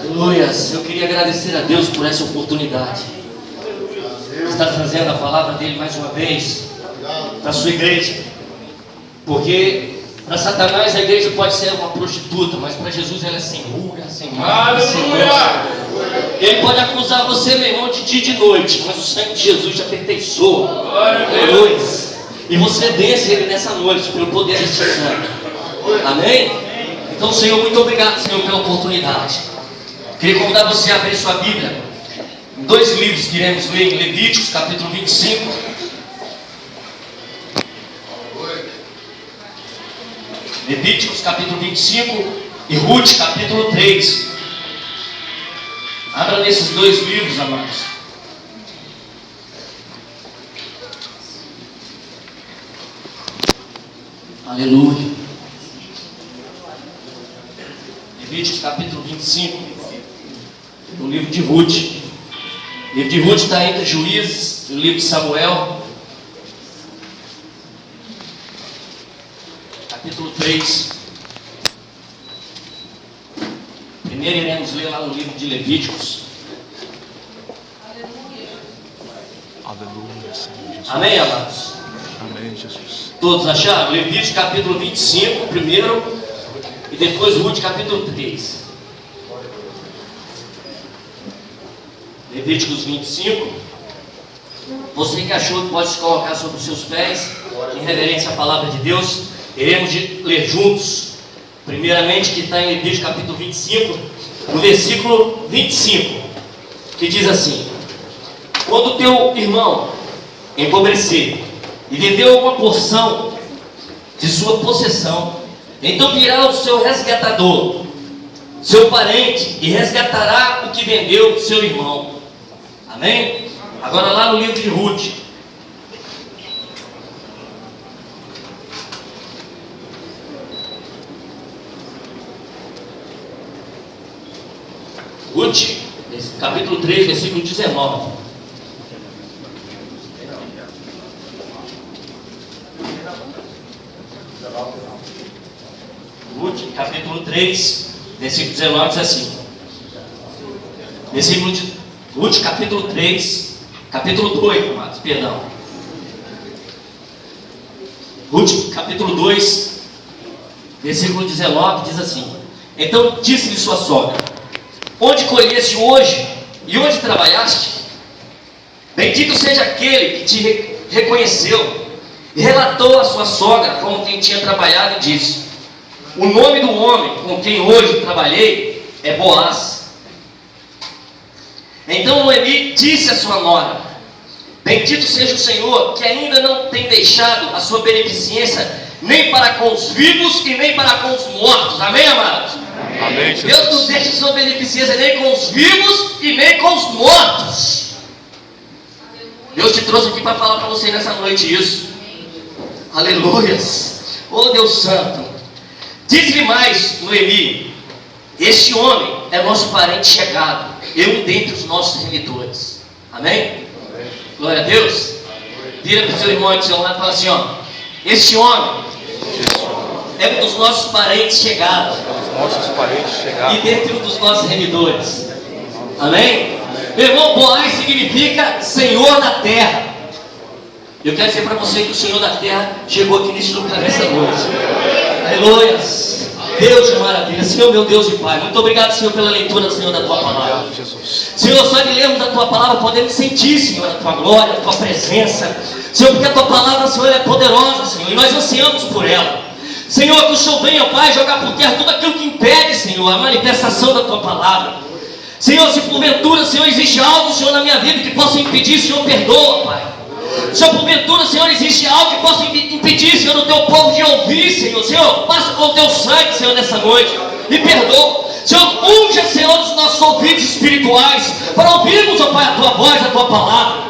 Aleluias. Eu queria agradecer a Deus por essa oportunidade. Está trazendo a palavra dele mais uma vez para a sua igreja. Porque para Satanás a igreja pode ser uma prostituta, mas para Jesus ela é sem ruga, sem marca, sem mancha. Ele pode acusar você, meu irmão, de dia e de noite, mas o sangue de Jesus te aperfeiçoa. Aleluia. E você vence ele nessa noite pelo poder desse sangue. Amém? Então, Senhor, muito obrigado, Senhor, pela oportunidade. Queria convidar você a abrir sua Bíblia em dois livros que iremos ler, em Levíticos, capítulo 25. Levíticos, capítulo 25 e Ruth, capítulo 3. Abra nesses dois livros, amados. Aleluia. Levíticos, capítulo 25, no livro de Ruth. O livro de Ruth está entre Juízes e o livro de Samuel. Capítulo 3. Primeiro iremos ler lá no livro de Levíticos. Aleluia, Senhor Jesus. Amém, amados? Amém, Jesus. Todos acharam? Levíticos capítulo 25, primeiro, e depois Ruth capítulo 3. Levíticos 25. Você que achou que pode se colocar sobre os seus pés, em reverência à palavra de Deus, iremos ler juntos. Primeiramente, que está em Levíticos capítulo 25, no versículo 25, que diz assim: quando teu irmão empobrecer e vender alguma porção de sua possessão, então virá o seu resgatador, seu parente, e resgatará o que vendeu do seu irmão. Amém? Agora lá no livro de Ruth. Ruth, capítulo 3, versículo 19. Ruth, capítulo 3, versículo 19, diz assim. Ruth, capítulo 3, capítulo 2, amados, perdão. Ruth, capítulo 2, versículo 19, diz assim: então disse-lhe sua sogra: onde colheste hoje e onde trabalhaste? Bendito seja aquele que te reconheceu. E relatou a sua sogra como quem tinha trabalhado e disse: o nome do homem com quem hoje trabalhei é Boaz. Então Noemi disse à sua nora: bendito seja o Senhor, que ainda não tem deixado a sua beneficência nem para com os vivos e nem para com os mortos. Amém, amados? Amém, Jesus. Deus não deixa a sua beneficência nem com os vivos e nem com os mortos. Deus te trouxe aqui para falar para você nessa noite isso. Aleluias. Oh Deus Santo. Diz-lhe mais, Noemi: este homem é nosso parente chegado, eu dentre os nossos remidores. Amém? Amém. Glória a Deus. Vira para o seu irmão e do seu lado e fala assim: ó, este homem é um dos nossos parentes chegados, e dentre um dos nossos remidores. Amém? Meu irmão, Boaz significa Senhor da terra. Eu quero dizer para você que o Senhor da terra chegou aqui nesse lugar nessa noite. Aleluia. Deus de maravilha. Senhor, meu Deus e Pai, muito obrigado, Senhor, pela leitura, Senhor, da Tua palavra. Senhor, só de lermos a Tua palavra podemos sentir, Senhor, a Tua glória, a Tua presença. Senhor, porque a Tua palavra, Senhor, é poderosa, Senhor, e nós ansiamos por ela. Senhor, que o Senhor venha, Pai, jogar por terra tudo aquilo que impede, Senhor, a manifestação da Tua palavra. Senhor, se porventura, Senhor, existe algo, Senhor, na minha vida que possa impedir, Senhor, perdoa, Pai. Se porventura, Senhor, existe algo que possa impedir, Senhor, o Teu povo de ouvir, Senhor. Senhor, passa com o Teu sangue, Senhor, nessa noite, e perdoa. Senhor, unja, Senhor, os nossos ouvidos espirituais, para ouvirmos, ó Pai, a Tua voz, a Tua palavra.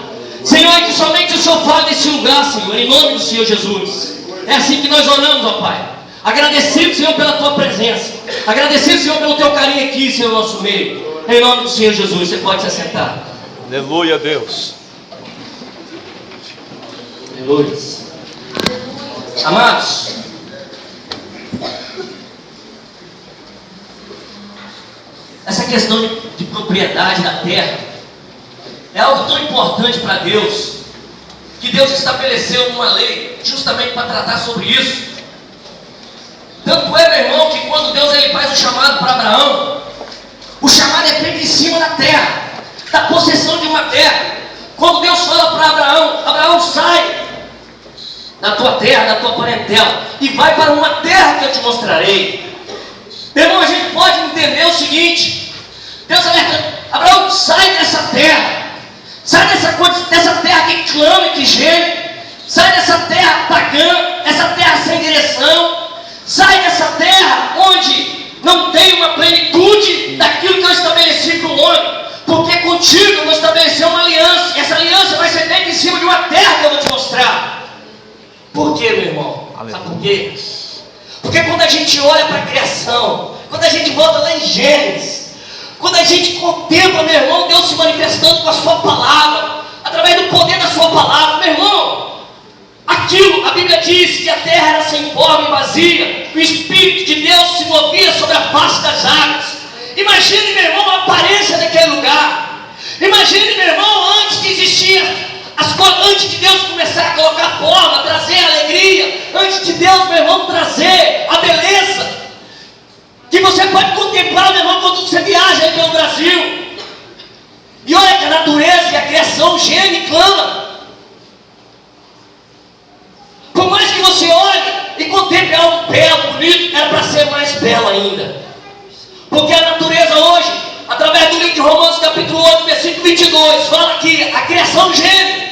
Senhor, é que somente o Senhor fale nesse lugar, Senhor, em nome do Senhor Jesus. É assim que nós oramos, ó Pai. Agradecido, Senhor, pela Tua presença. Agradecido, Senhor, pelo Teu carinho aqui, Senhor, no nosso meio. Em nome do Senhor Jesus, você pode se assentar. Aleluia, Deus. Aleluia. Amados, essa questão de propriedade da terra, é algo tão importante para Deus, que Deus estabeleceu uma lei justamente para tratar sobre isso. Tanto é, meu irmão, que quando Deus ele faz o chamado para Abraão, o chamado é feito em cima da terra, da possessão de uma terra. Quando Deus fala para Abraão, Abraão, sai da tua terra, da tua parentela, e vai para uma terra que eu te mostrarei. Meu irmão, a gente pode entender o seguinte: Deus alerta, Abraão, sai dessa terra, sai dessa terra que clama e que geme, sai dessa terra pagã, essa terra sem direção, sai dessa terra onde não tem uma plenitude daquilo que eu estabeleci para o homem, porque contigo eu vou estabelecer uma aliança, e essa aliança vai ser feita em cima de uma terra que eu vou te mostrar. Por quê, meu irmão? Sabe por quê? Porque quando a gente olha para a criação, quando a gente volta lá em Gênesis, quando a gente contempla, meu irmão, Deus se manifestando com a sua palavra, através do poder da sua palavra, meu irmão, aquilo, a Bíblia diz que a terra era sem forma e vazia, o Espírito de Deus se movia sobre a face das águas. Imagine, meu irmão, a aparência daquele lugar. Imagine, meu irmão, antes que existia antes de Deus começar a colocar forma, trazer alegria, antes de Deus, meu irmão, trazer a beleza, que você pode contemplar, meu irmão, quando você viaja aí pelo Brasil, e olha que a natureza e a criação geme e clama. Por mais que você olhe e contemple algo belo, bonito, era para ser mais belo ainda, porque a natureza hoje, através do livro de Romanos capítulo 8, versículo 22, fala que a criação geme,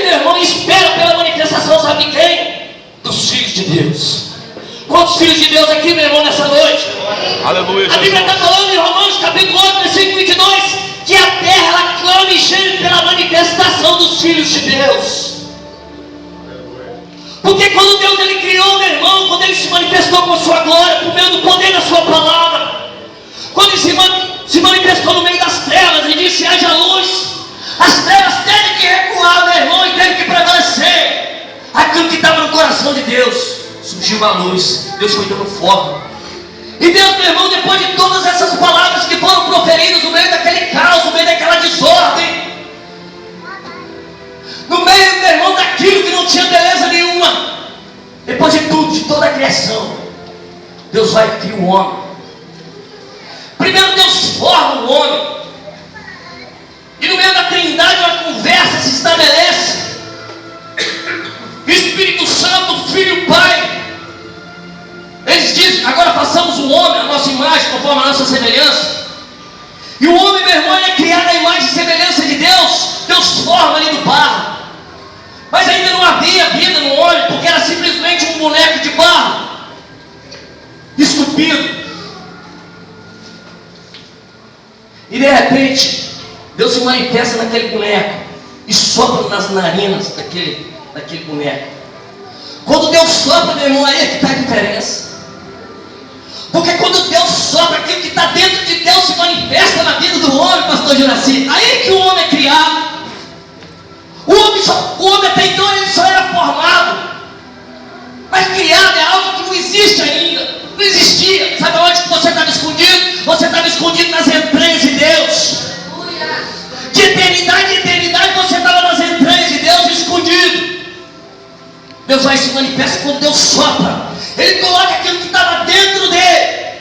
meu irmão, e espera pela manifestação, sabe de quem? Dos filhos de Deus. Quantos filhos de Deus aqui, meu irmão, nessa noite? Aleluia, a Bíblia está falando em Romanos capítulo 8, versículo 22, que a terra ela clama e geme pela manifestação dos filhos de Deus. Porque quando Deus ele criou, meu irmão, quando ele se manifestou com a sua glória, por meio do poder da sua palavra, quando ele se manifestou no meio das trevas e disse: haja luz, as trevas têm que recuar, meu irmão, e têm que prevalecer. Aquilo que estava no coração de Deus, surgiu a luz, Deus foi dando forma. E Deus, meu irmão, depois de todas essas palavras que foram proferidas no meio daquele caos, no meio daquela desordem, no meio, meu irmão, daquilo que não tinha beleza nenhuma, depois de tudo, de toda a criação, Deus vai e cria o homem. Primeiro Deus forma o homem, e no meio da Trindade uma conversa se estabelece. Espírito Santo, Filho e Pai, eles dizem: agora façamos o homem a nossa imagem, conforme a nossa semelhança. E o homem, meu irmão, ele é criado à imagem e semelhança de Deus. Deus forma ali do barro, mas ainda não havia vida no homem, porque era simplesmente um boneco de barro esculpido. E de repente Deus se manifesta naquele boneco e sopra nas narinas daquele boneco. Quando Deus sopra, meu irmão, aí é que está a diferença. Porque quando Deus sopra, aquilo que está dentro de Deus se manifesta na vida do homem, pastor Juraci. Aí é que o homem é criado. O homem até então ele só era formado, mas criado é algo que não existe ainda. Não existia. Sabe onde que você estava escondido? Você estava escondido nas entranhas de Deus. De eternidade em eternidade você estava nas entranhas de Deus escondido. Deus vai se manifesta quando Deus sopra. Ele coloca aquilo que estava dentro dele,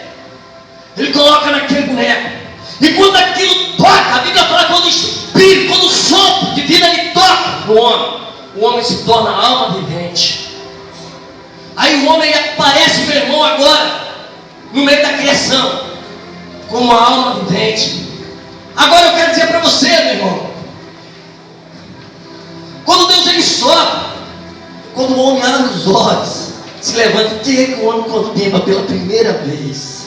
ele coloca naquele boneco. E quando aquilo toca, a Bíblia fala quando o Espírito, quando o sopro de vida ele toca no homem, o homem se torna alma vivente. Aí o homem aparece, meu irmão, agora no meio da criação como uma alma vivente. Agora eu quero dizer para você, meu irmão, quando Deus ele sopra, quando o homem abre os olhos, se levanta, o que é que o homem contempla pela primeira vez?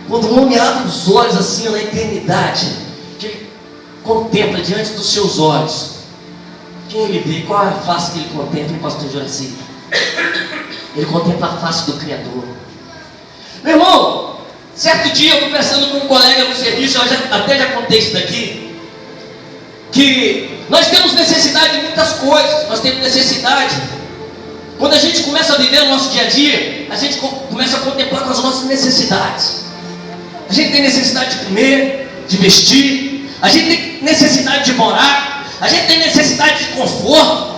Quando o homem abre os olhos assim na eternidade, que ele contempla diante dos seus olhos, quem ele vê? Qual é a face que ele contempla, pastor Juraci? Ele contempla a face do Criador. Meu irmão, certo dia eu conversando com um colega no serviço, eu até já contei isso daqui, que nós temos necessidade de muitas coisas. Nós temos necessidade, quando a gente começa a viver o nosso dia a dia, a gente começa a contemplar com as nossas necessidades. A gente tem necessidade de comer, de vestir. A gente tem necessidade de morar. A gente tem necessidade de conforto.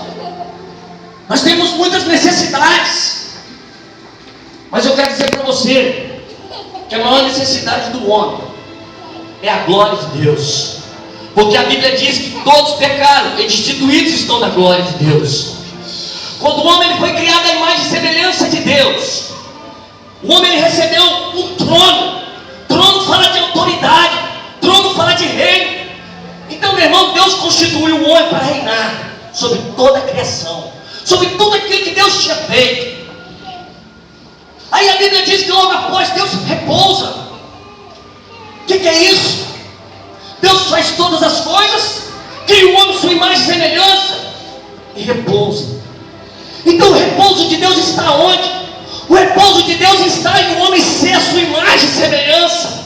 Nós temos muitas necessidades. Mas eu quero dizer para você que a maior necessidade do homem é a glória de Deus. Porque a Bíblia diz que todos pecaram e destituídos estão da glória de Deus. Quando o homem foi criado à imagem e semelhança de Deus, o homem ele recebeu um trono. Trono fala de autoridade, trono fala de reino. Então, meu irmão, Deus constituiu o homem para reinar sobre toda a criação, sobre tudo aquilo que Deus tinha feito. Aí a Bíblia diz que logo após Deus repousa. O que é isso? Deus faz todas as coisas, cria o homem sua imagem e semelhança e repousa. Então o repouso de Deus está onde? O repouso de Deus está em o homem ser a sua imagem e semelhança.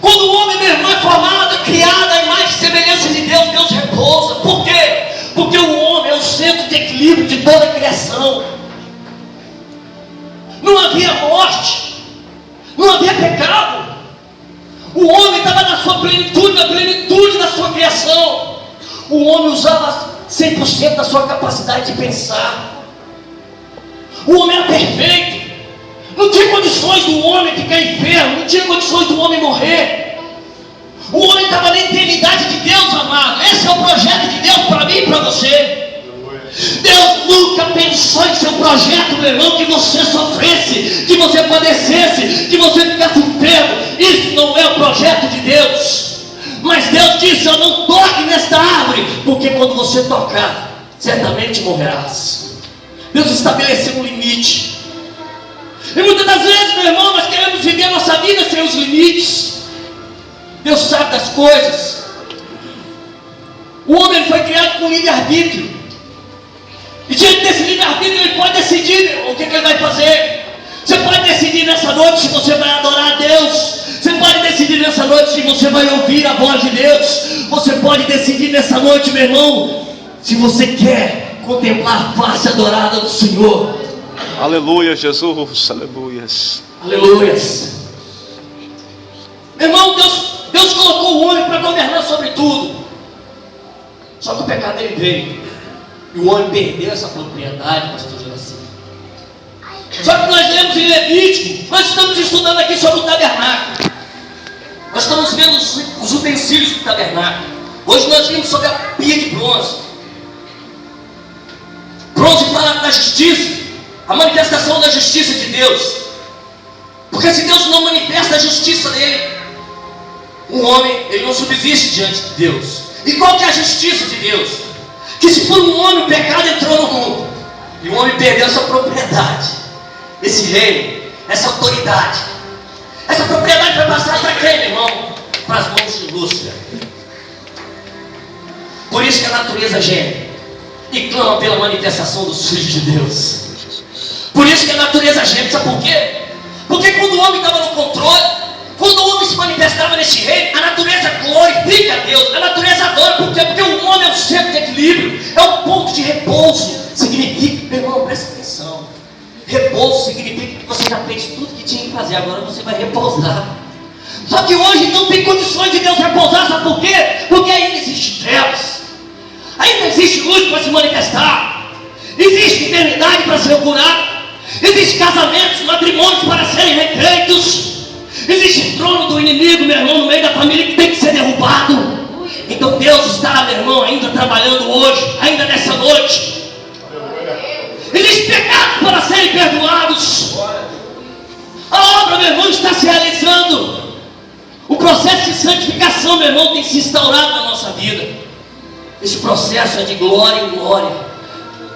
Quando o homem, meu irmão, é formado, criado à imagem e semelhança de Deus, Deus repousa. Por quê? Porque o homem é o centro de equilíbrio de toda a criação. Não havia morte, não havia pecado. O homem estava na sua plenitude, na plenitude da sua criação. O homem usava 100% da sua capacidade de pensar. O homem era perfeito. Não tinha condições do homem ficar enfermo, não tinha condições do homem morrer. O homem estava na eternidade de Deus, amado. Esse é o projeto de Deus para mim e para você. Deus nunca pensou em seu projeto, meu irmão, que você sofresse, que você padecesse, que você ficasse enfermo. Isso não é o projeto de Deus. Mas Deus disse: eu não toque nesta árvore, porque quando você tocar, certamente morrerás. Deus estabeleceu um limite. E muitas das vezes, meu irmão, nós queremos viver a nossa vida sem os limites. Deus sabe das coisas. O homem foi criado com livre-arbítrio. E diante desse livre-arbítrio ele pode decidir o que ele vai fazer. Você pode decidir nessa noite se você vai adorar a Deus. Você pode decidir nessa noite se você vai ouvir a voz de Deus. Você pode decidir nessa noite, meu irmão, se você quer contemplar a face adorada do Senhor. Aleluia, Jesus. Aleluias. Aleluias. Meu irmão, Deus colocou o homem para governar sobre tudo. Só que o pecado dele veio. E o homem perdeu essa propriedade, pastor Juraci. Só que nós lemos em Levítico, nós estamos estudando aqui sobre o tabernáculo. Nós estamos vendo os utensílios do tabernáculo. Hoje nós vimos sobre a pia de bronze. Bronze fala da justiça, a manifestação da justiça de Deus. Porque se Deus não manifesta a justiça dele, o homem ele não subsiste diante de Deus. E qual que é a justiça de Deus? Que se for um homem, o pecado entrou no mundo. E o homem perdeu essa propriedade, esse reino, essa autoridade. Essa propriedade vai passar para quem, meu irmão? Para as mãos de Lúcifer. Por isso que a natureza geme e clama pela manifestação dos filhos de Deus. Por isso que a natureza geme. Sabe por quê? Porque quando o homem estava no controle, quando o homem se manifestava nesse reino, a natureza glorifica a Deus, a natureza adora. Por quê? Porque o homem é o centro de equilíbrio, é o ponto de repouso. Significa, meu irmão, presta atenção, repouso significa que você já fez tudo que tinha que fazer, agora você vai repousar. Só que hoje não tem condições de Deus repousar. Sabe por quê? Porque ainda existe trevas, ainda existe luz para se manifestar, existe eternidade para ser curada, existe casamentos, matrimônios para serem refeitos. Existe trono do inimigo, meu irmão, no meio da família que tem que ser derrubado. Então Deus está, meu irmão, ainda trabalhando hoje, ainda nessa noite. Existe pecados para serem perdoados. A obra, meu irmão, está se realizando. O processo de santificação, meu irmão, tem se instaurado na nossa vida. Esse processo é de glória em glória.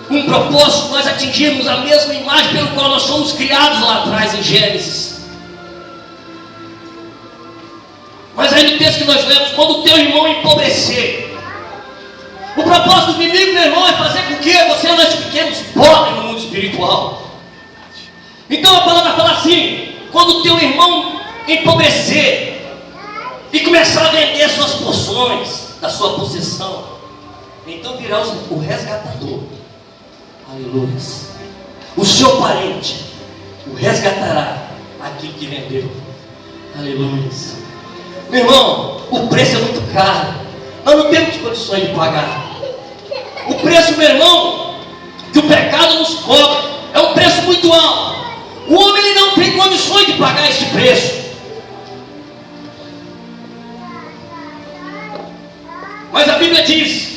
Um propósito, nós atingirmos a mesma imagem pelo qual nós fomos criados lá atrás em Gênesis. Mas aí no texto que nós lemos, quando o teu irmão empobrecer, o propósito do inimigo, meu irmão, é fazer com que você e nós fiquemos pobres no mundo espiritual. Então a palavra fala assim: quando o teu irmão empobrecer e começar a vender suas porções da sua possessão, então virá o resgatador. Aleluia. O seu parente o resgatará aquilo que vendeu. Aleluia. Meu irmão, o preço é muito caro. Nós não temos condições de pagar. O preço, meu irmão, que o pecado nos cobra, é um preço muito alto. O homem ele não tem condições de pagar este preço. Mas a Bíblia diz: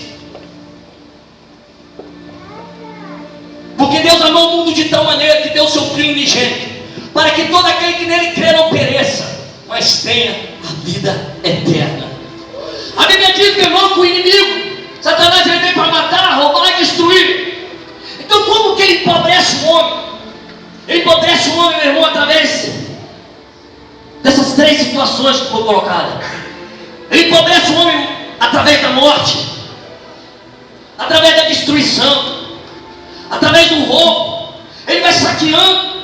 porque Deus amou o mundo de tal maneira que deu o seu Filho unigênito, para que todo aquele que nele crê não pereça, mas tenha a vida eterna. A Bíblia diz, meu irmão, que o inimigo, Satanás, ele vem para matar, roubar e destruir. Então como que ele empobrece o homem? Ele empobrece o homem, meu irmão, através dessas três situações que foram colocadas. Ele empobrece o homem através da morte, através da destruição, através do roubo. Ele vai saqueando.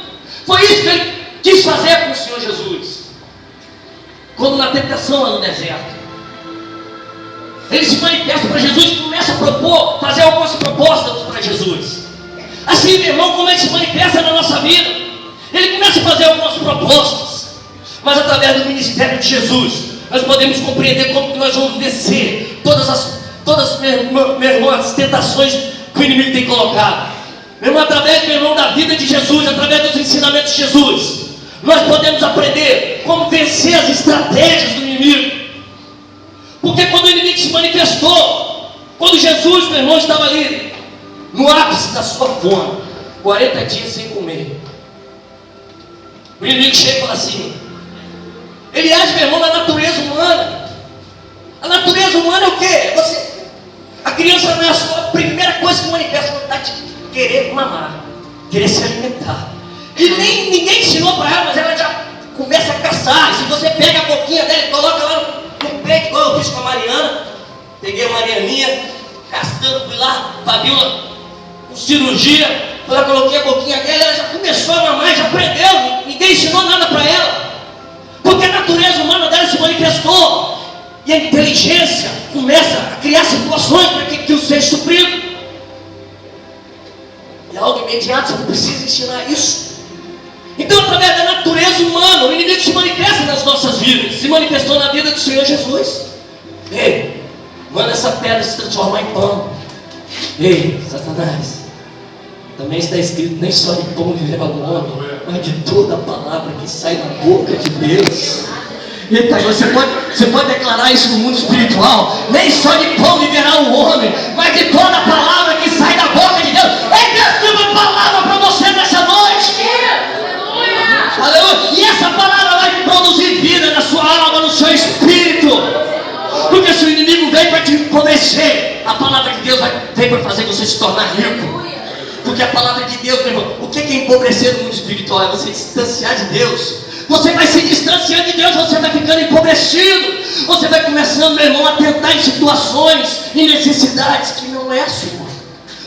Foi isso que ele quis fazer com o Senhor Jesus. Quando na tentação lá no deserto, ele se manifesta para Jesus e começa a propor, fazer algumas propostas para Jesus. Assim, meu irmão, como ele se manifesta na nossa vida? Ele começa a fazer algumas propostas, mas através do ministério de Jesus, nós podemos compreender como que nós vamos vencer todas meu irmão, as tentações que o inimigo tem colocado. Meu irmão, através, meu irmão, da vida de Jesus, através dos ensinamentos de Jesus, nós podemos aprender como vencer as estratégias do inimigo. Porque quando o inimigo se manifestou, quando Jesus, meu irmão, estava ali no ápice da sua fome, 40 dias sem comer, o inimigo chega e fala assim: ele age, meu irmão, na natureza humana. A natureza humana é o quê? A criança nasce, a primeira coisa que manifesta é a vontade de querer mamar, querer se alimentar. E ninguém ensinou para ela, mas ela já começa a caçar. Se você pega a boquinha dela e coloca lá no peito, igual eu fiz com a Mariana, peguei a Marianinha, caçando, fui lá, Fabiola, com cirurgia, fui lá, coloquei a boquinha dela, ela já começou a mamar, já aprendeu, ninguém ensinou nada para ela. Porque a natureza humana dela se manifestou. E a inteligência começa a criar situações para que aquilo seja suprido. É algo imediato, você não precisa ensinar isso. Então, através da natureza humana, o inimigo se manifesta nas nossas vidas. Se manifestou na vida do Senhor Jesus. Ei, manda essa pedra se transformar em pão. Ei, Satanás, também está escrito: nem só de pão viverá o homem, mas de toda a palavra que sai da boca de Deus. Eita, você pode declarar isso no mundo espiritual: nem só de pão viverá o homem, mas de toda a palavra que sai da boca de Deus. É Deus tem uma palavra para você nessa noite. Aleluia. E essa palavra vai produzir vida na sua alma, no seu espírito. Porque se o inimigo vem para te empobrecer, a palavra de Deus vem para fazer você se tornar rico. Porque a palavra de Deus, meu irmão, o que é empobrecer no mundo espiritual? É você distanciar de Deus. Você vai se distanciando de Deus, você vai ficando empobrecido. Você vai começando, meu irmão, a tentar em situações, em necessidades que não é sua.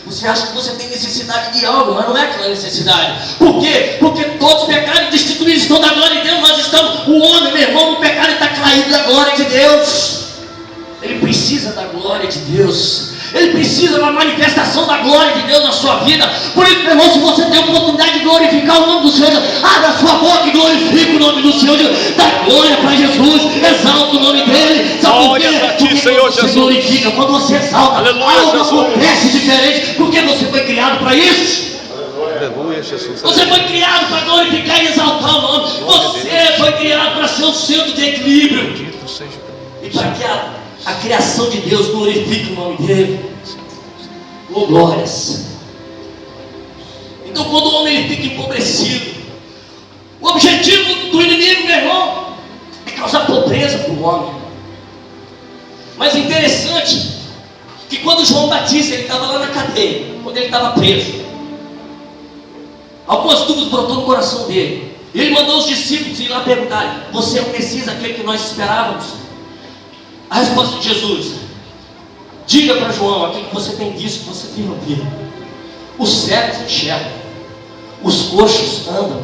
Você acha que você tem necessidade de algo, mas não é aquela necessidade. Por quê? Porque todos pecaram e destituídos estão da glória de Deus. Nós estamos, o homem, meu irmão, no pecado está caído da glória de Deus. Ele precisa da glória de Deus. Ele precisa da manifestação da glória de Deus na sua vida. Por isso, meu irmão, se você tem a oportunidade de glorificar o nome do Senhor, abra a sua boca e glorifique o nome do Senhor. Dá glória para Jesus, exalta o nome dele. Sabe por quê? Porque quando você glorifica, quando você exalta, algo acontece diferente. Porque você foi criado para isso. Aleluia, Jesus. Você foi criado para glorificar e exaltar o nome. Você foi criado para ser o centro de equilíbrio. E para que a criação de Deus glorifique o nome dele. Oh, glórias. Então, quando o homem ele fica empobrecido, o objetivo do inimigo, meu irmão, é causar pobreza para o homem. Mas é interessante que quando João Batista ele estava lá na cadeia, quando ele estava preso, algumas dúvidas brotou no coração dele. Ele mandou os discípulos ir lá perguntar: você é o Messias, aquele que nós esperávamos? A resposta de Jesus: diga para João aquilo que você tem visto, que você tem ouvido. Os cegos enxergam, os coxos andam,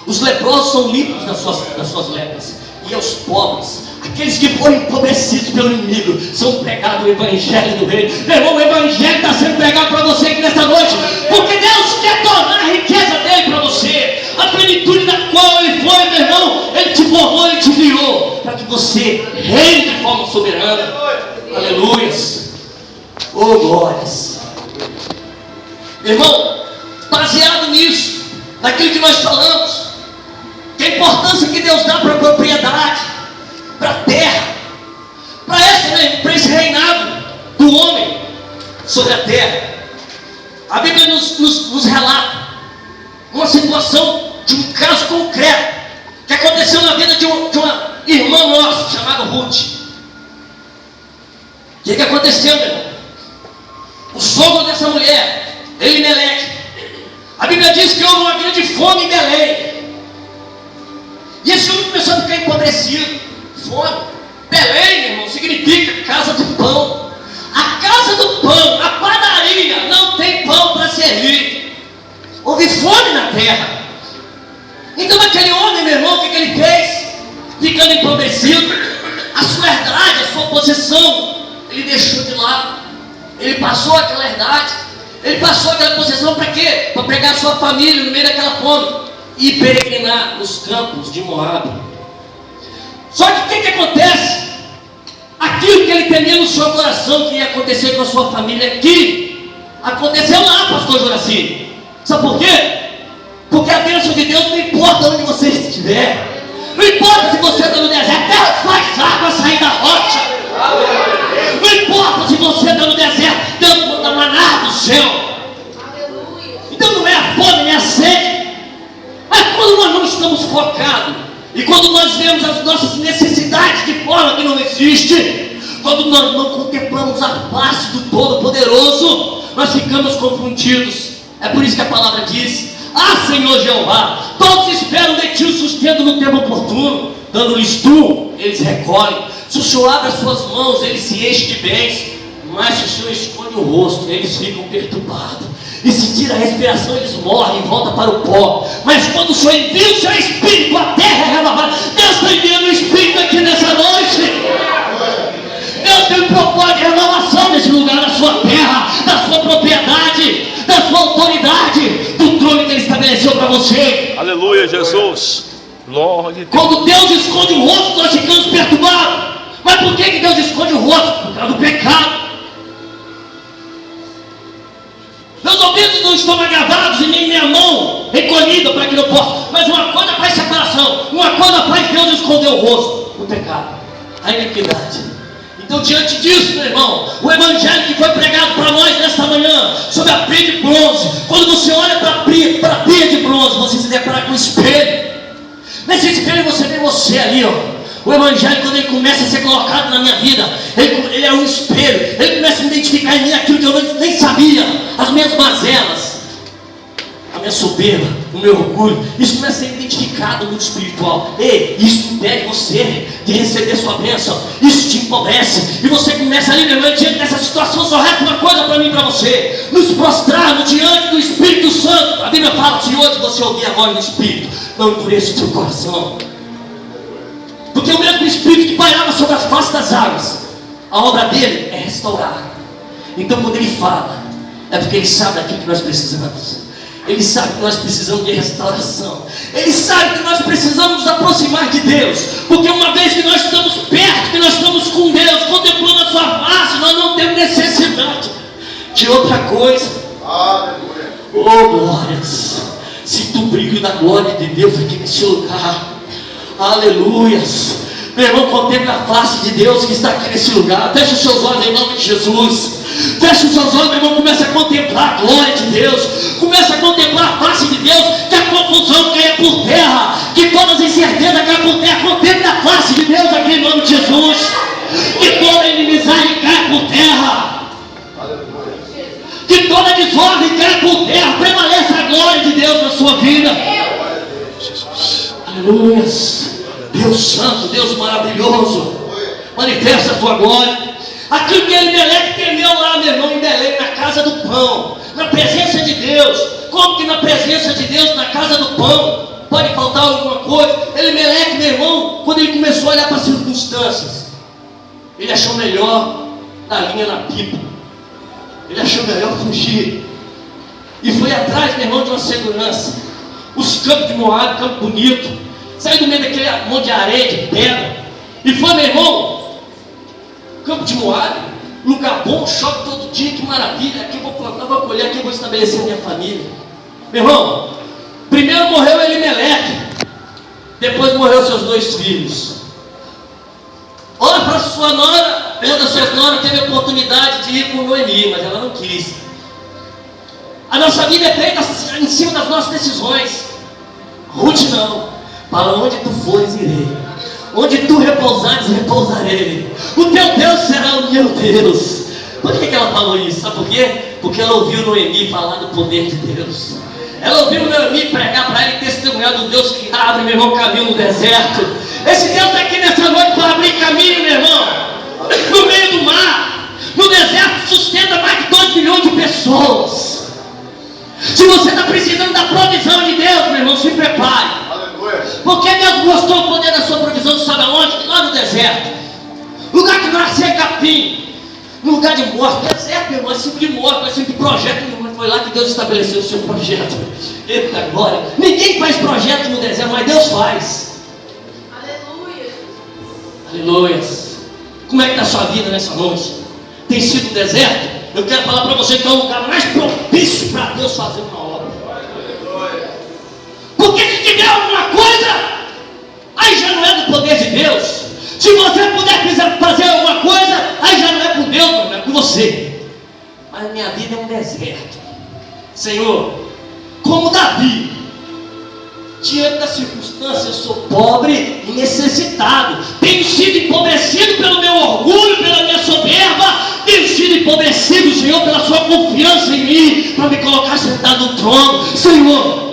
os leprosos são limpos das suas lepras, e aos pobres, aqueles que foram empobrecidos pelo inimigo, são pregados o evangelho do reino. Meu irmão, o evangelho está sendo pregado para você aqui nesta noite, porque Deus quer tornar a riqueza dele para você, a plenitude da qual ele foi, meu irmão. Ele te formou, ele você reine de forma soberana. Aleluias. Oh, glórias. Irmão, baseado nisso, naquilo que nós falamos, que a importância que Deus dá para a propriedade, para a terra, para esse reinado do homem sobre a terra. A Bíblia nos relata uma situação de um caso concreto que aconteceu na vida de uma irmã nossa chamada Ruth. O que aconteceu, meu irmão? O sogro dessa mulher, Elimeleque, a Bíblia diz que houve uma grande fome em Belém. E esse homem começou a ficar empobrecido. Fome. Belém, meu irmão, significa casa do pão. A casa do pão, a padaria, não tem pão para servir. Houve fome na terra. Então aquele homem, meu irmão, o que ele fez? Ficando empobrecido, a sua herdade, a sua possessão, ele deixou de lado. Ele passou aquela herdade, ele passou aquela possessão para quê? Para pegar a sua família no meio daquela fome e peregrinar nos campos de Moabe. Só que o que acontece? Aquilo que ele temia no seu coração que ia acontecer com a sua família aqui, aconteceu lá, pastor Juraci. Sabe por quê? Porque a bênção de Deus não importa onde você estiver. Não importa se você está no deserto, Deus faz água sair da rocha. Não importa se você está no deserto, Deus manda maná do céu. Então não é a fome nem a sede. Mas quando nós não estamos focados, e quando nós vemos as nossas necessidades de forma que não existe, quando nós não contemplamos a face do Todo-Poderoso, nós ficamos confundidos. É por isso que a palavra diz: ah, Senhor Jeová, todos esperam de ti o sustento no tempo oportuno. Dando-lhes tu, eles recolhem. Se o Senhor abre as suas mãos, eles se enchem de bens. Mas se o Senhor esconde o rosto, eles ficam perturbados. E se tira a respiração, eles morrem e voltam para o pó. Mas quando o Senhor envia o seu Espírito, a terra é renovada. Deus está enviando o Espírito aqui nessa noite. Deus tem um propósito de renovação nesse lugar, da sua terra, da sua propriedade, da sua autoridade, do trono que Ele estabeleceu para você. Aleluia, Jesus. Glória a Deus. Quando Deus esconde o rosto, nós ficamos perturbados. Mas por que Deus esconde o rosto? Por causa do pecado. Meus ouvidos não estão agravados e nem minha mão recolhida para que não possa. Mas uma coisa faz separação, uma coisa faz Deus esconder o rosto: o pecado, a iniquidade. Então, diante disso, meu irmão, o evangelho que foi pregado para nós nesta manhã, sobre a pia de bronze, quando você olha para a pia de bronze, você se depara com um espelho. Nesse espelho você vê você ali, ó. O evangelho, quando ele começa a ser colocado na minha vida, ele é um espelho. Ele começa a identificar em mim aquilo que eu nem sabia, as minhas mazelas, a minha soberba, o meu orgulho. Isso começa a ser identificado no espiritual. Ei, isso impede você de receber sua bênção. Isso te empobrece. E você começa ali, meu irmão, diante dessa situação, só resta uma coisa para mim e para você: nos prostrarmos diante do Espírito Santo. A Bíblia fala: se hoje você ouvir a voz do Espírito, não endureça o teu coração. Porque o mesmo Espírito que pairava sobre a face das águas, a obra dele é restaurar. Então quando ele fala, é porque ele sabe daquilo que nós precisamos. Ele sabe que nós precisamos de restauração. Ele sabe que nós precisamos nos aproximar de Deus. Porque uma vez que nós estamos perto, que nós estamos com Deus, contemplando a sua face, nós não temos necessidade de outra coisa. Aleluia. Oh, glórias! Sinto o brilho da glória de Deus aqui nesse lugar. Aleluias! Meu irmão, contemple a face de Deus que está aqui nesse lugar. Feche os seus olhos em nome de Jesus. Feche os seus olhos, meu irmão. Comece a contemplar a glória de Deus. Comece a contemplar a face de Deus. Que a confusão caia por terra. Que todas as incertezas caiam por terra. Contemple a face de Deus aqui em nome de Jesus. Que toda inimizade caia por terra. Que toda desordem caia por terra. Prevaleça a glória de Deus na sua vida. Aleluias. Deus santo, Deus maravilhoso, manifesta a tua glória. Aquilo que Elimeleque temeu lá, meu irmão, em Belém, na casa do pão, na presença de Deus. Como que na presença de Deus, na casa do pão, pode faltar alguma coisa? Elimeleque, meu irmão, quando ele começou a olhar para as circunstâncias, ele achou melhor dar linha na pipa. Ele achou melhor fugir. E foi atrás, meu irmão, de uma segurança. Os campos de Moabe, campo bonito. Saiu do meio daquele monte de areia, de pedra. E foi, meu irmão, campo de Moabe, lugar bom, chove todo dia, que maravilha. Aqui eu vou plantar, vou colher, aqui eu vou estabelecer a minha família. Meu irmão, primeiro morreu Elimeleque, depois morreu seus 2 filhos. Olha para sua nora, uma das suas noras teve a oportunidade de ir com Noemi, mas ela não quis. A nossa vida é feita em cima das nossas decisões. Ruth não. Para onde tu fores, irei. Onde tu repousares, repousarei. O teu Deus será o meu Deus. Por que ela falou isso? Sabe por quê? Porque ela ouviu Noemi falar do poder de Deus. Ela ouviu Noemi pregar para ele, testemunhar do Deus que abre, meu irmão, caminho no deserto. Esse Deus está aqui nessa noite para abrir caminho, meu irmão. No meio do mar, no deserto, sustenta mais de 2 milhões de pessoas. Se você está precisando da provisão de Deus, meu irmão, se prepare. Porque Deus mostrou o poder da sua provisão, sabe aonde? Lá no deserto. Lugar que nascia capim. No lugar de morte. Deserto, meu irmão, é sempre de morte, é sempre de projeto, meu irmão. Foi lá que Deus estabeleceu o seu projeto. Eita glória. Ninguém faz projeto no deserto, mas Deus faz. Aleluia. Aleluia. Como é que está a sua vida nessa noite? Tem sido um deserto? Eu quero falar para você que é o lugar mais propício para Deus fazer uma obra. Porque se tiver alguma coisa, aí já não é do poder de Deus. Se você puder fazer alguma coisa, aí já não é por Deus, não é por você. Mas a minha vida é um deserto. Senhor, como Davi, diante das circunstâncias, eu sou pobre e necessitado. Tenho sido empobrecido pelo meu orgulho, pela minha soberba. Tenho sido empobrecido, Senhor, pela sua confiança em mim, para me colocar sentado no trono. Senhor,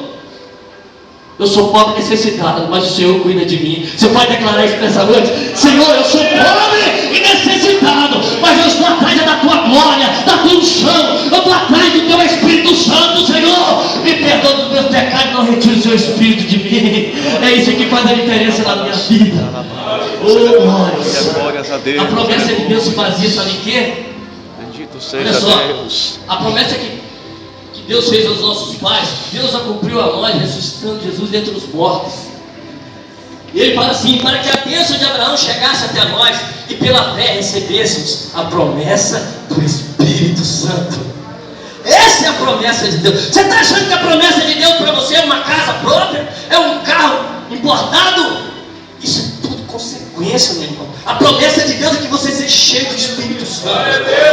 eu sou pobre e necessitado, mas o Senhor cuida de mim. Você pode declarar isso nessa noite? Senhor, eu sou pobre e necessitado, mas eu estou atrás da tua glória, da tua unção. Eu estou atrás do teu Espírito Santo, Senhor. Me perdoa dos meus pecados, não retire o seu Espírito de mim. É isso que faz a diferença na minha vida. Oh, glórias a Deus. A promessa de Deus se fazia, sabe em quê? Bendito Olha seja só, Deus. a promessa que Deus fez aos nossos pais, Deus a cumpriu a nós, ressuscitando Jesus dentre os mortos. E ele fala assim: para que a bênção de Abraão chegasse até nós e pela fé recebêssemos a promessa do Espírito Santo. Essa é a promessa de Deus. Você está achando que a promessa de Deus para você é uma casa própria? É um carro importado? Isso é tudo consequência, meu irmão. A promessa de Deus é que você seja cheio do Espírito Santo.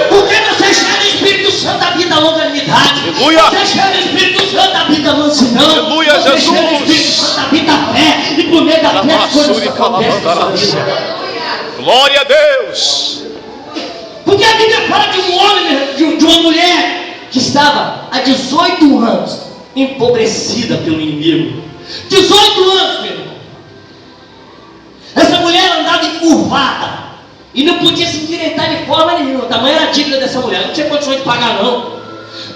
Porque você é cheio do Espírito Santo da vida longanimidade. Aleluia. Você é cheio do Espírito Santo da vida mansidão. Aleluia, você é Jesus. cheio do Espírito Santo da vida fé. E por meio da fé as coisas acontecem na sua vida. Glória a Deus. Porque a Bíblia fala de um homem, de uma mulher que estava há 18 anos empobrecida pelo inimigo. 18 anos, meu irmão. Essa mulher andava encurvada e não podia se endireitar de forma nenhuma. O tamanho era a dívida dessa mulher, não tinha condições de pagar não.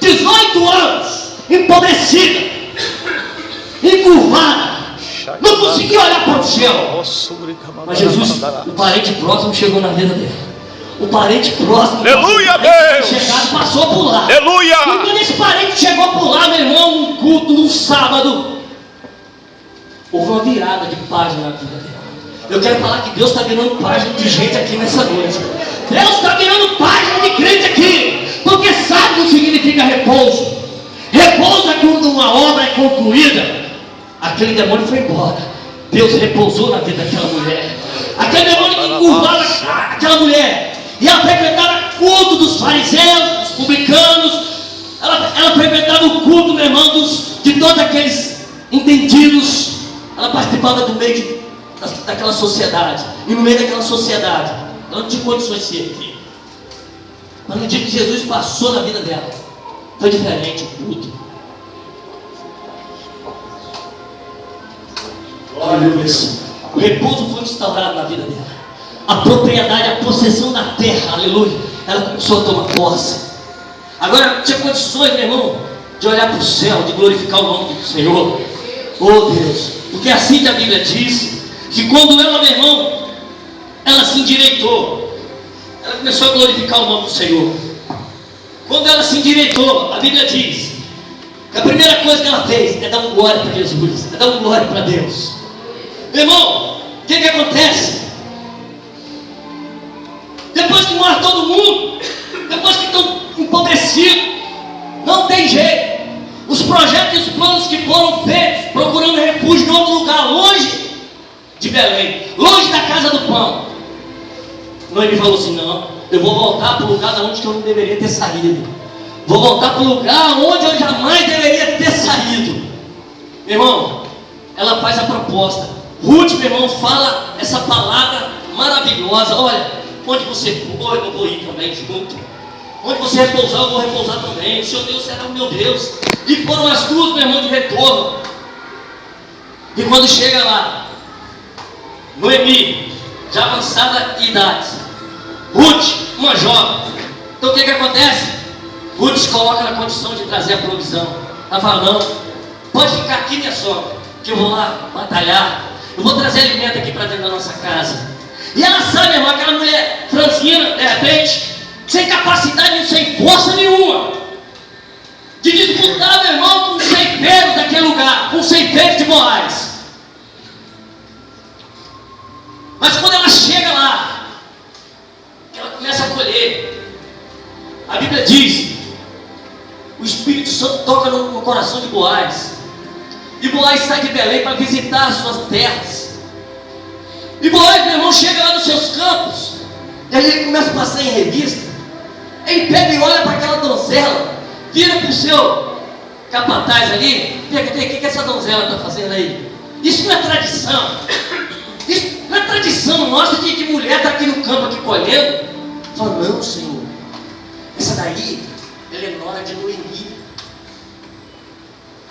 18 anos, empobrecida, encurvada, não conseguia olhar para o céu. Mas Jesus, o parente próximo chegou na vida dela. O parente próximo, Aleluia, Deus. chegado, passou por lá. Aleluia. E quando esse parente chegou por lá, meu irmão, um culto no sábado, houve uma virada de página na vida dela. Eu quero falar que Deus está virando página de gente aqui nessa noite. Deus está virando página de crente aqui. Porque sabe o que significa repouso. Repouso é quando uma obra é concluída. Aquele demônio foi embora. Deus repousou na vida daquela mulher. Aquele demônio que encurvava aquela mulher. E ela frequentava o culto dos fariseus, dos publicanos. Ela frequentava o culto, meu irmão, de todos aqueles entendidos. Ela participava do meio daquela sociedade. E no meio daquela sociedade, ela não tinha condições de ser aqui. Mas no dia que Jesus passou na vida dela, foi diferente o culto. Aleluia. O repouso foi instaurado na vida dela. A propriedade, a possessão da terra, aleluia. Ela começou a tomar posse. Agora tinha condições, meu irmão, de olhar para o céu, de glorificar o nome do Senhor. Oh Deus, porque assim que a Bíblia diz, que quando ela, meu irmão, ela se endireitou, ela começou a glorificar o nome do Senhor. Quando ela se endireitou, a Bíblia diz que a primeira coisa que ela fez é dar um glória para Jesus, é dar um glória para Deus. Meu irmão, o que acontece? de Belém, longe da casa do pão. Noemi falou assim: não, eu vou voltar para o lugar de onde eu não deveria ter saído. Vou voltar para o lugar onde eu jamais deveria ter saído. Meu irmão, ela faz a proposta. Ruth, meu irmão, fala essa palavra maravilhosa. Olha, onde você for, eu vou ir também junto. Onde você repousar, eu vou repousar também. O seu Deus será o meu Deus. E foram as duas, meu irmão, de retorno. E quando chega lá, Noemi, de avançada idade, Ruth, uma jovem. Então o que acontece? Ruth se coloca na condição de trazer a provisão. Ela fala: não, pode ficar aqui, minha sogra, que eu vou lá batalhar. Eu vou trazer alimento aqui para dentro da nossa casa. E ela sabe, meu irmão, aquela mulher franzina, de repente, sem capacidade, sem força nenhuma, de disputar, meu irmão, com os ceifeiros daquele lugar, com os ceifeiros de Boaz. Mas quando ela chega lá, ela começa a colher, a Bíblia diz, o Espírito Santo toca no coração de Boaz, e Boaz sai de Belém para visitar as suas terras. E Boaz, meu irmão, chega lá nos seus campos, e aí ele começa a passar em revista. Ele pega e olha para aquela donzela, vira para o seu capataz ali, o que essa donzela está fazendo aí? Isso não é tradição. Isso não é tradição nossa de mulher estar aqui no campo, aqui colhendo. Fala: não, Senhor, essa daí, ela é nora de Noemi.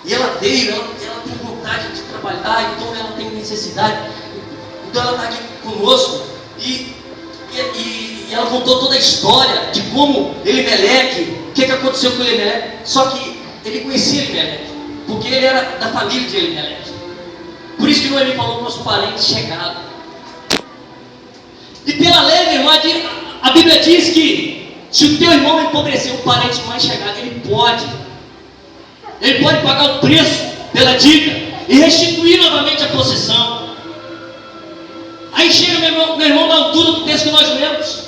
E ela veio, ela tem vontade de trabalhar, então ela tem necessidade. Então ela está aqui conosco. E ela contou toda a história de como Elimeleque, o que aconteceu com Elimeleque. Só que ele conhecia Elimeleque, porque ele era da família de Elimeleque. Por isso que Noemi falou: nosso parente chegado. E pela lei, meu irmão, a Bíblia diz que se o teu irmão empobrecer, um parente mais chegado, ele pode pagar o preço pela dívida e restituir novamente a possessão. Aí chega, meu irmão, na altura do texto que nós lemos,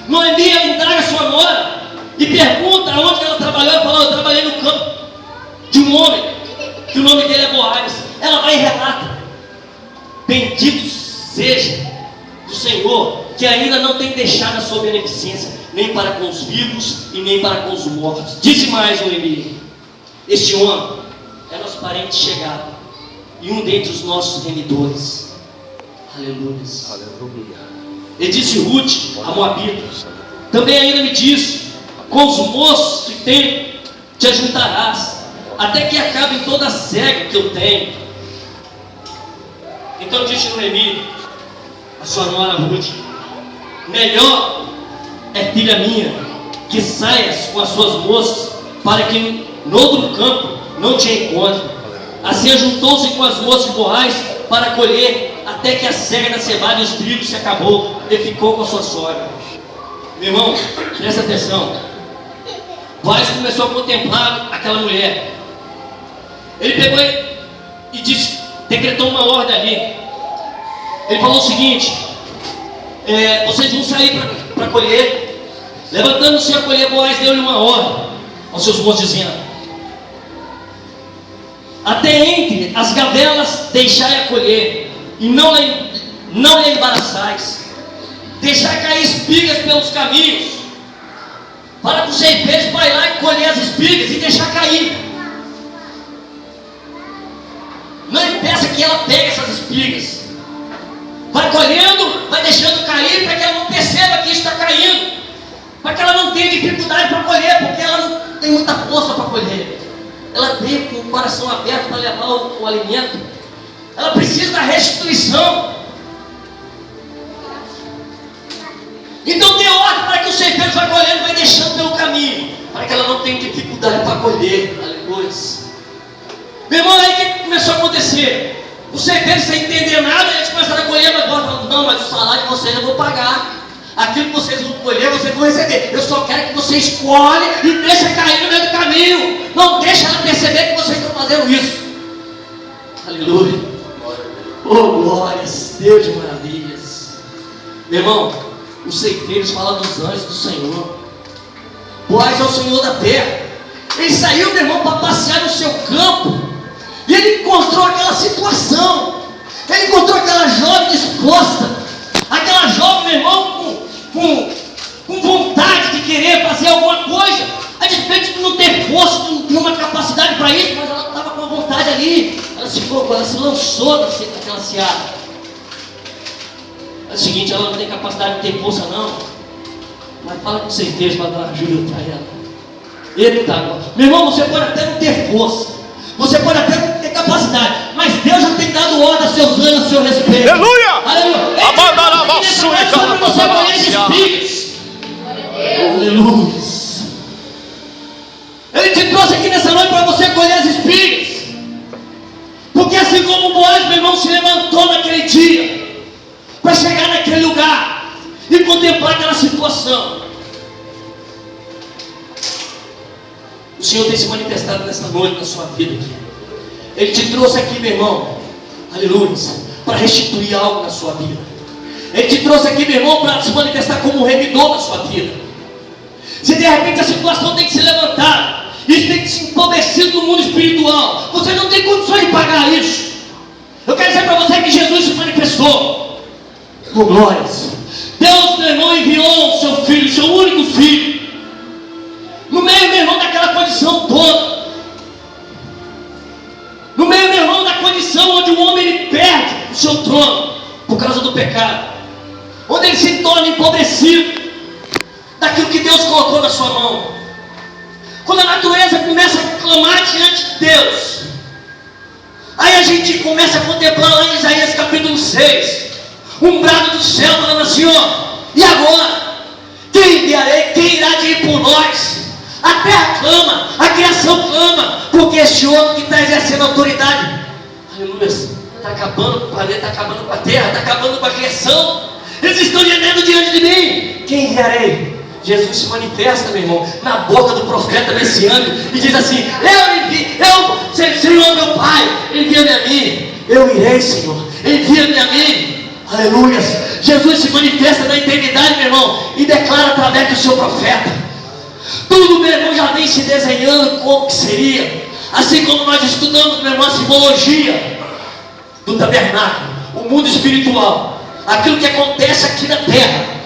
Noemi indaga sua nora e pergunta aonde ela trabalhou. Ela falou: eu trabalhei no campo de um homem, que o nome dele é Boaz. Ela vai e relata: bendito seja do Senhor, que ainda não tem deixado a sua beneficência, nem para com os vivos e nem para com os mortos. Disse mais Noemi: este homem é nosso parente chegado e um dentre os nossos remidores. Aleluia. E disse Ruth, a Moabita, também ainda me disse: com os moços que tem te ajuntarás, até que acabe toda a cega que eu tenho. Então disse Noemi, a sua nora Ruth: melhor é, filha minha, que saias com as suas moças, para que no outro campo não te encontre. Assim ajuntou-se com as moças de Boaz para colher, até que a cega da cevada e os trigos se acabou, e ficou com a sua sogra. Meu irmão, presta atenção. Boaz começou a contemplar aquela mulher. Ele pegou e disse, decretou uma ordem ali. Ele falou o seguinte: vocês vão sair para colher. Levantando-se a colher, Boaz deu-lhe uma ordem aos seus moços, dizendo: até entre as gavelas deixai a colher, e não lhe embaraçais. Deixai cair espigas pelos caminhos, para que os ceifeiros vão lá e colher as espigas e deixar cair. Não impeça que ela pegue essas espigas. Vai colhendo, vai deixando cair, para que ela não perceba que isso está caindo, para que ela não tenha dificuldade para colher, porque ela não tem muita força para colher. Ela veio com o coração aberto para levar o alimento. Ela precisa da restituição. Então dê ordem para que o ceifeiro vai colhendo, vai deixando pelo caminho, para que ela não tenha dificuldade para colher. Aleluia. Meu irmão, aí o que começou a acontecer? Os ceifeiros, sem entender nada, eles começaram a colher, mas falando: não, mas o salário de vocês eu vou pagar. Aquilo que vocês vão colher, vocês vão receber. Eu só quero que vocês colhem e deixem cair no meio do caminho. Não deixa ela perceber que vocês estão fazendo isso. Aleluia. Oh, glórias, Deus de maravilhas. Meu irmão, os ceifeiros falam dos anjos do Senhor. Boaz é o Senhor da terra. Ele saiu, meu irmão, para passear no seu campo, e ele encontrou aquela situação. Ele encontrou aquela jovem disposta, aquela jovem, meu irmão, com vontade de querer fazer alguma coisa, a despeito de não ter força, de não ter uma capacidade para isso, mas ela estava com a vontade ali. Ela se lançou naquela seara. É o seguinte, ela não tem capacidade de ter força não, mas fala com certeza para dar ajuda para ela. Ele está agora. Meu irmão, você pode até não ter força, você pode até não ter capacidade, mas Deus já tem dado ordem a seus anjos a seu respeito. Aleluia! Aleluia! Sobre você conhece espíritos. Aleluia! Ele te trouxe aqui nessa noite para você colher as espigas. Porque assim como Boaz, meu irmão, se levantou naquele dia para chegar naquele lugar e contemplar aquela situação, o Senhor tem se manifestado nessa noite na sua vida aqui. Ele te trouxe aqui, meu irmão, aleluia, para restituir algo na sua vida. Ele te trouxe aqui, meu irmão, para se manifestar como um remidor na sua vida. Se de repente a situação tem que se levantar, isso tem que se empobrecer no mundo espiritual, você não tem condições de pagar isso. Eu quero dizer para você que Jesus se manifestou com glórias. Deus, meu irmão, enviou o seu filho, seu único filho, no meio, meu irmão, daquela condição toda, no meio, meu irmão, da condição onde o homem ele perde o seu trono por causa do pecado, onde ele se torna empobrecido daquilo que Deus colocou na sua mão. Quando a natureza começa a clamar diante de Deus, aí a gente começa a contemplar lá em Isaías capítulo 6, um brado do céu falando assim, ó, e agora? Quem enviarei? Quem irá ir por nós? A terra clama, a criação clama, porque este homem que está exercendo autoridade, aleluia, está acabando com o planeta, está acabando com a terra, está acabando com a criação. Eles estão gemendo diante de mim. Quem enviarei? Jesus se manifesta, meu irmão, na boca do profeta messiânico e diz assim: Senhor meu Pai, envia-me a mim. Eu irei, Senhor, envia-me a mim. Aleluia. Jesus se manifesta na eternidade, meu irmão, e declara através do seu profeta. Tudo, meu irmão, já vem se desenhando como que seria. Assim como nós estudamos, meu irmão, a simbologia do tabernáculo, o mundo espiritual, aquilo que acontece aqui na terra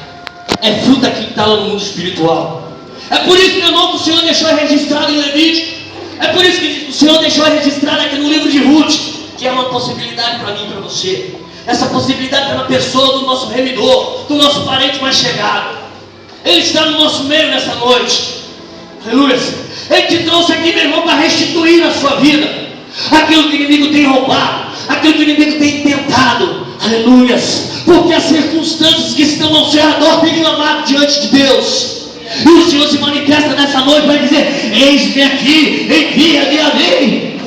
é fruto daquilo que está lá no mundo espiritual. É por isso, meu irmão, que o Senhor deixou registrado em Levítico. É por isso que o Senhor deixou registrado aqui no livro de Ruth, que é uma possibilidade para mim e para você. Essa possibilidade está na pessoa do nosso remidor, do nosso parente mais chegado. Ele está no nosso meio nessa noite. Aleluia. Ele te trouxe aqui, meu irmão, para restituir na sua vida aquilo que o inimigo tem roubado, aquilo que o inimigo tem tentado. Aleluia. Porque as circunstâncias que estão ao seu redor têm clamado diante de Deus. E o Senhor se manifesta nessa noite para dizer: eis-me aqui, envia-me a mim.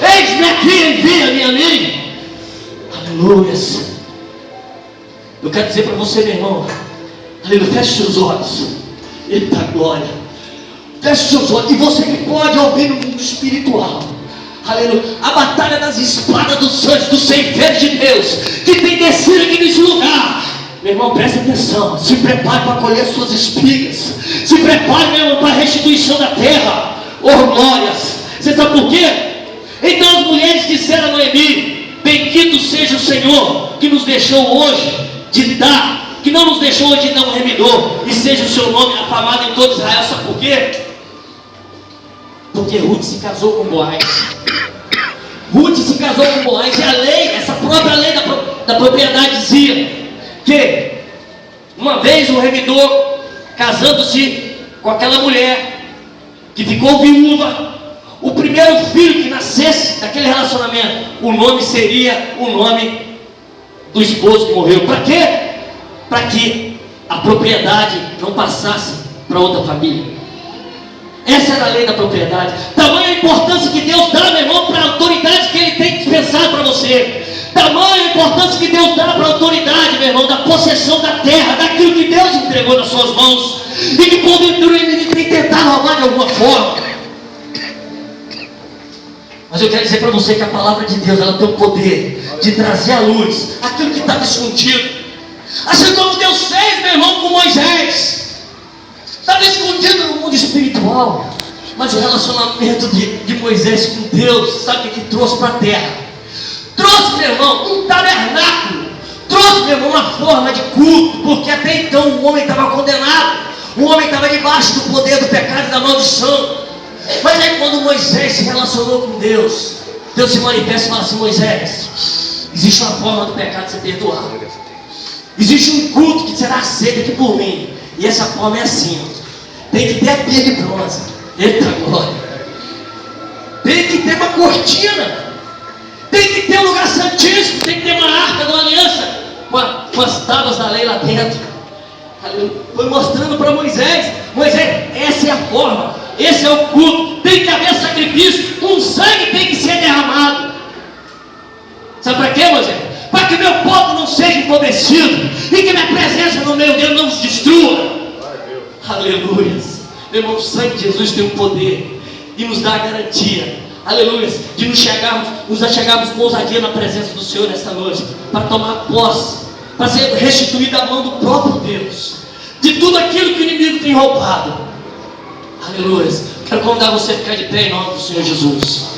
Eis-me aqui, envia-me a mim. Aleluia. Eu quero dizer para você, meu irmão, aleluia, feche seus olhos. Eita glória. Feche seus olhos. E você que pode ouvir no mundo espiritual, aleluia, a batalha das espadas dos anjos, dos ceifeiros de Deus, que tem descido aqui nesse lugar. Meu irmão, preste atenção. Se prepare para colher suas espigas. Se prepare, meu irmão, para a restituição da terra. Oh glórias. Você sabe por quê? Então as mulheres disseram a Noemi: bendito seja o Senhor que nos deixou hoje de dar, que não nos deixou hoje de dar um remidor, e seja o seu nome afamado em todo Israel. Sabe por quê? Porque Ruth se casou com Boaz. Ruth se casou com Boaz, e a lei, essa própria lei da propriedade dizia que uma vez o remidor, casando-se com aquela mulher que ficou viúva, o primeiro filho que nascesse daquele relacionamento, o nome seria o nome do esposo que morreu. Para quê? Para que a propriedade não passasse para outra família. Essa era a lei da propriedade. Tamanha a importância que Deus dá, meu irmão, para a autoridade que Ele tem dispensado para você. Tamanha a importância que Deus dá para a autoridade, meu irmão, da possessão da terra, daquilo que Deus entregou nas suas mãos, e que porventura Ele tem tentado roubar de alguma forma. Mas eu quero dizer para você que a palavra de Deus, ela tem o poder de trazer à luz aquilo que estava escondido. Assim como Deus fez, meu irmão, com Moisés. Estava escondido no mundo espiritual, mas o relacionamento de Moisés com Deus, sabe o que trouxe para a terra? Trouxe, meu irmão, um tabernáculo. Trouxe, meu irmão, uma forma de culto, porque até então o homem estava condenado. O homem estava debaixo do poder do pecado e da maldição. Mas aí quando Moisés se relacionou com Deus, Deus se manifesta e fala assim: Moisés, existe uma forma do pecado ser perdoado. Existe um culto que será aceito aqui por mim. E essa forma é assim, ó. Tem que ter a pia de bronze. Eita glória. Tem que ter uma cortina. Tem que ter um lugar santíssimo. Tem que ter uma arca da aliança com as tábuas da lei lá dentro. Foi mostrando para Moisés: Moisés, essa é a forma, esse é o culto. Tem que haver sacrifício. Um sangue tem que ser derramado. Sabe para quê, Moisés? Para que meu povo não seja empobrecido e que minha presença no meio dele não se destrua. Aleluia. Meu irmão, o sangue de Jesus tem o poder e nos dá a garantia, aleluia, de nos achegarmos com ousadia na presença do Senhor nesta noite, para tomar posse, para ser restituída à mão do próprio Deus, de tudo aquilo que o inimigo tem roubado. Aleluia. Quero convidar você a ficar de pé em nome do Senhor Jesus.